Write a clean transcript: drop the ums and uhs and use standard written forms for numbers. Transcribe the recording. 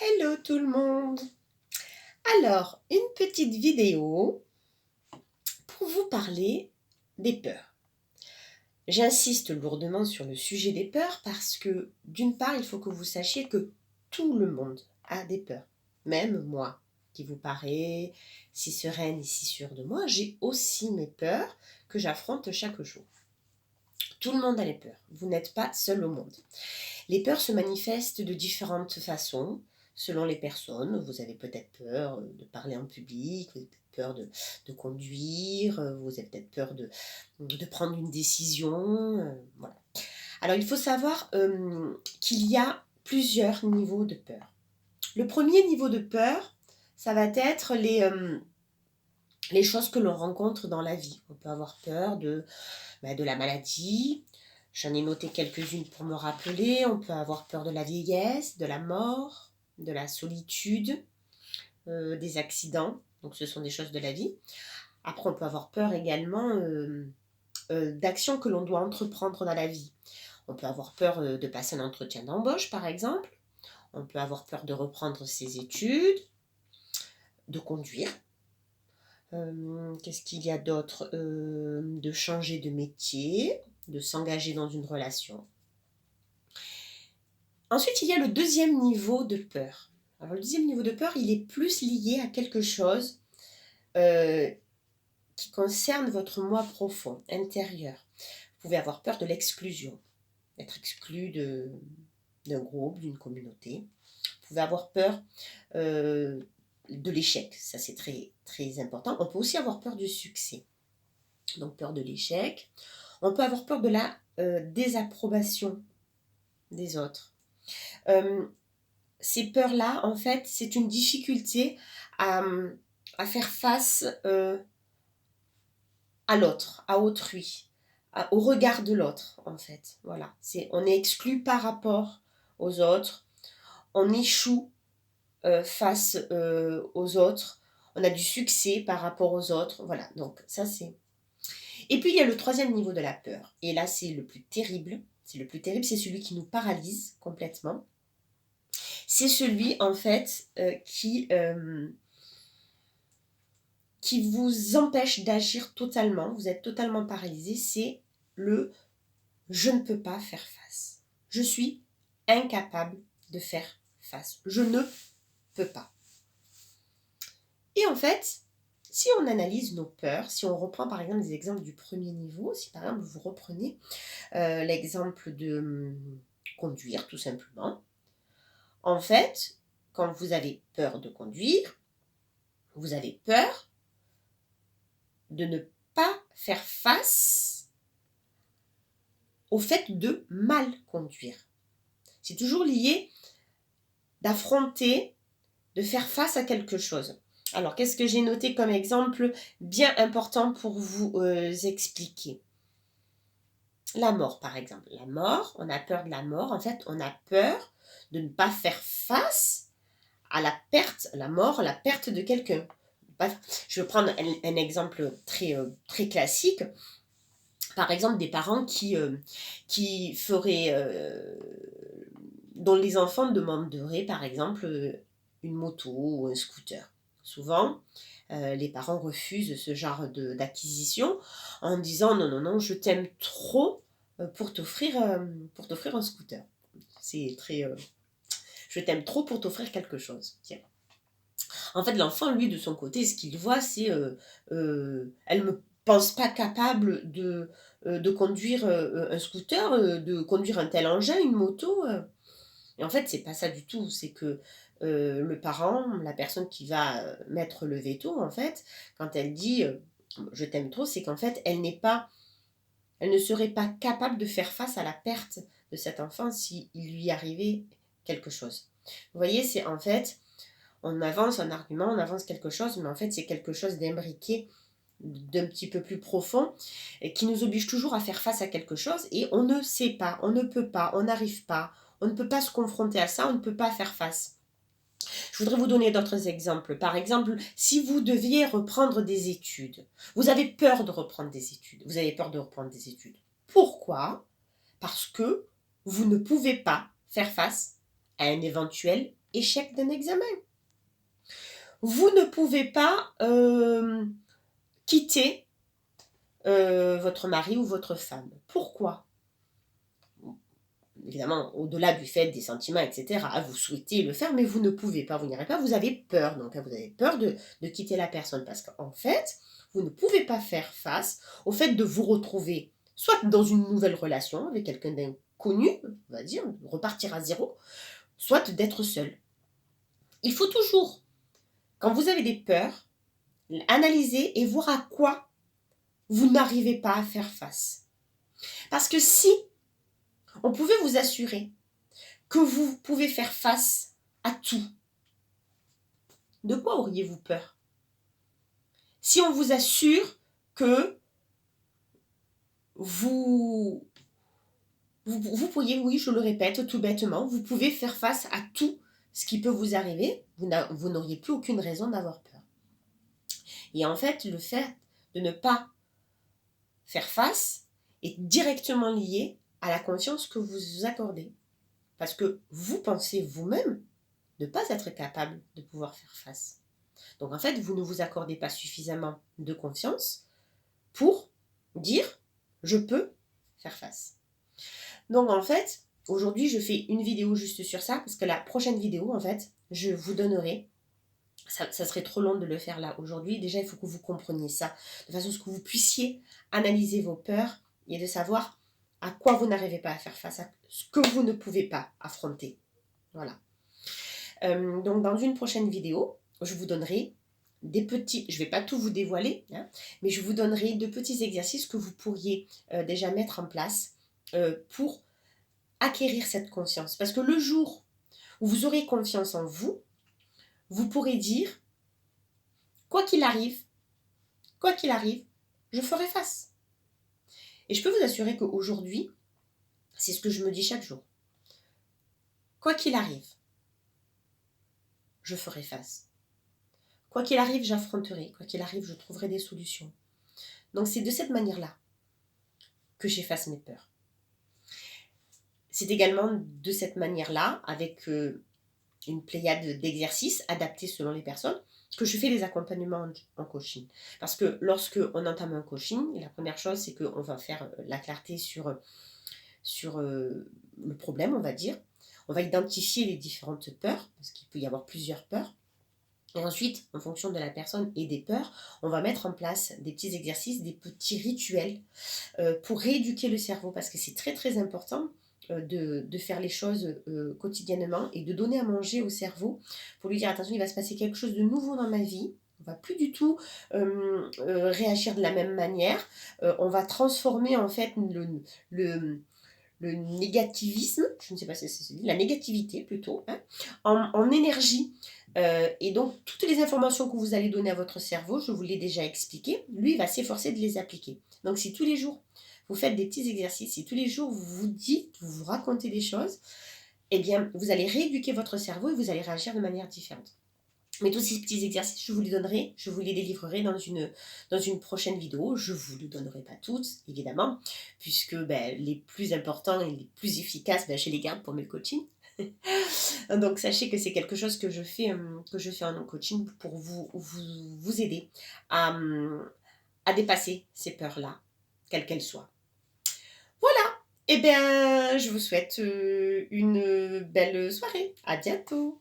Hello tout le monde! Alors, une petite vidéo pour vous parler des peurs. J'insiste lourdement sur le sujet des peurs parce que, d'une part, il faut que vous sachiez que tout le monde a des peurs. Même moi, qui vous paraît si sereine et si sûre de moi, j'ai aussi mes peurs que j'affronte chaque jour. Tout le monde a les peurs. Vous n'êtes pas seul au monde. Les peurs se manifestent de différentes façons, selon les personnes. Vous avez peut-être peur de parler en public, vous avez peut-être peur de conduire, vous avez peut-être peur de prendre une décision. Voilà. Alors, il faut savoir qu'il y a plusieurs niveaux de peur. Le premier niveau de peur, ça va être les choses que l'on rencontre dans la vie. On peut avoir peur de la maladie. J'en ai noté quelques-unes pour me rappeler. On peut avoir peur de la vieillesse, de la mort, de la solitude, des accidents. Donc ce sont des choses de la vie. Après, on peut avoir peur également d'actions que l'on doit entreprendre dans la vie. On peut avoir peur de passer un entretien d'embauche, par exemple. On peut avoir peur de reprendre ses études, de conduire. Qu'est-ce qu'il y a d'autre? De changer de métier, de s'engager dans une relation. Ensuite, il y a le deuxième niveau de peur. Alors, le deuxième niveau de peur, il est plus lié à quelque chose qui concerne votre moi profond, intérieur. Vous pouvez avoir peur de l'exclusion, d'être exclu d'un groupe, d'une communauté. Vous pouvez avoir peur de l'échec, ça c'est très, très important. On peut aussi avoir peur du succès, donc peur de l'échec. On peut avoir peur de la désapprobation des autres. Ces peurs-là, en fait, c'est une difficulté à, à faire face à l'autre, à autrui, au regard de l'autre, en fait. Voilà. On est exclu par rapport aux autres, on échoue face aux autres, on a du succès par rapport aux autres. Voilà, donc ça c'est... Et puis il y a le troisième niveau de la peur. Et là, c'est le plus terrible. C'est le plus terrible, c'est celui qui nous paralyse complètement. C'est celui, en fait, qui vous empêche d'agir totalement. Vous êtes totalement paralysé. C'est le « je ne peux pas faire face ». Je suis incapable de faire face. Je ne peux pas. Et en fait, si on analyse nos peurs, si on reprend par exemple des exemples du premier niveau, si par exemple vous reprenez l'exemple de conduire tout simplement, en fait, quand vous avez peur de conduire, vous avez peur de ne pas faire face au fait de mal conduire. C'est toujours lié d'affronter, de faire face à quelque chose. Alors, qu'est-ce que j'ai noté comme exemple bien important pour vous expliquer? La mort, par exemple. La mort, on a peur de la mort. En fait, on a peur de ne pas faire face à la perte, la mort, la perte de quelqu'un. Je vais prendre un exemple très, très classique. Par exemple, des parents qui feraient, dont les enfants demanderaient, par exemple, une moto ou un scooter. Souvent, les parents refusent ce genre d'acquisition en disant non, non, non, je t'aime trop pour t'offrir un scooter. C'est très... je t'aime trop pour t'offrir quelque chose. Tiens. En fait, l'enfant, lui, de son côté, ce qu'il voit, c'est elle ne me pense pas capable de conduire un scooter, de conduire un tel engin, une moto. Et en fait, c'est pas ça du tout. C'est que le parent, la personne qui va mettre le veto, en fait, quand elle dit je t'aime trop, c'est qu'en fait, elle ne serait pas capable de faire face à la perte de cet enfant s'il lui arrivait quelque chose. Vous voyez, c'est en fait, on avance un argument, on avance quelque chose, mais en fait, c'est quelque chose d'imbriqué, d'un petit peu plus profond, et qui nous oblige toujours à faire face à quelque chose, et on ne sait pas, on ne peut pas, on n'arrive pas, on ne peut pas se confronter à ça, on ne peut pas faire face. Je voudrais vous donner d'autres exemples. Par exemple, si vous deviez reprendre des études, vous avez peur de reprendre des études. Vous avez peur de reprendre des études. Pourquoi? Parce que vous ne pouvez pas faire face à un éventuel échec d'un examen. Vous ne pouvez pas quitter votre mari ou votre femme. Pourquoi? Évidemment, au-delà du fait des sentiments, etc., vous souhaitez le faire, mais vous ne pouvez pas, vous n'y arrivez pas, vous avez peur. Donc, vous avez peur de quitter la personne parce qu'en fait, vous ne pouvez pas faire face au fait de vous retrouver soit dans une nouvelle relation avec quelqu'un d'inconnu, on va dire, repartir à zéro, soit d'être seul. Il faut toujours, quand vous avez des peurs, analyser et voir à quoi vous n'arrivez pas à faire face. Parce que si on pouvait vous assurer que vous pouvez faire face à tout, de quoi auriez-vous peur? Si on vous assure que vous pourriez, oui, je le répète tout bêtement, vous pouvez faire face à tout ce qui peut vous arriver, vous n'auriez plus aucune raison d'avoir peur. Et en fait, le fait de ne pas faire face est directement lié à la confiance que vous vous accordez. Parce que vous pensez vous-même ne pas être capable de pouvoir faire face. Donc en fait, vous ne vous accordez pas suffisamment de confiance pour dire je peux faire face. Donc en fait, aujourd'hui, je fais une vidéo juste sur ça parce que la prochaine vidéo, en fait, je vous donnerai, ça serait trop long de le faire là aujourd'hui. Déjà, il faut que vous compreniez ça de façon à ce que vous puissiez analyser vos peurs et de savoir à quoi vous n'arrivez pas à faire face, à ce que vous ne pouvez pas affronter. Voilà. Donc dans une prochaine vidéo, je vous donnerai des petits, je ne vais pas tout vous dévoiler, hein, mais je vous donnerai de petits exercices que vous pourriez déjà mettre en place pour acquérir cette confiance. Parce que le jour où vous aurez confiance en vous, vous pourrez dire, quoi qu'il arrive, je ferai face. Et je peux vous assurer qu'aujourd'hui, c'est ce que je me dis chaque jour. Quoi qu'il arrive, je ferai face. Quoi qu'il arrive, j'affronterai. Quoi qu'il arrive, je trouverai des solutions. Donc c'est de cette manière-là que j'efface mes peurs. C'est également de cette manière-là, avec une pléiade d'exercices adaptés selon les personnes, que je fais les accompagnements en coaching. Parce que lorsque on entame un coaching, la première chose, c'est qu'on va faire la clarté sur le problème, on va dire. On va identifier les différentes peurs, parce qu'il peut y avoir plusieurs peurs. Et ensuite, en fonction de la personne et des peurs, on va mettre en place des petits exercices, des petits rituels pour rééduquer le cerveau, parce que c'est très très important de faire les choses quotidiennement et de donner à manger au cerveau pour lui dire attention, il va se passer quelque chose de nouveau dans ma vie. On va plus du tout réagir de la même manière. On va transformer en fait le négativisme, je ne sais pas si c'est dit, la négativité plutôt, hein, en énergie. Et donc, toutes les informations que vous allez donner à votre cerveau, je vous l'ai déjà expliqué, lui, il va s'efforcer de les appliquer. Donc, si tous les jours, vous faites des petits exercices, si tous les jours, vous vous dites, vous vous racontez des choses, eh bien, vous allez rééduquer votre cerveau et vous allez réagir de manière différente. Mais tous ces petits exercices, je vous les donnerai, je vous les délivrerai dans une prochaine vidéo. Je ne vous les donnerai pas toutes, évidemment, puisque les plus importants et les plus efficaces, je les garde pour mes coachings. Donc sachez que c'est quelque chose que je fais en coaching pour vous aider à dépasser ces peurs-là, quelles qu'elles soient. Voilà, et bien je vous souhaite une belle soirée. À bientôt.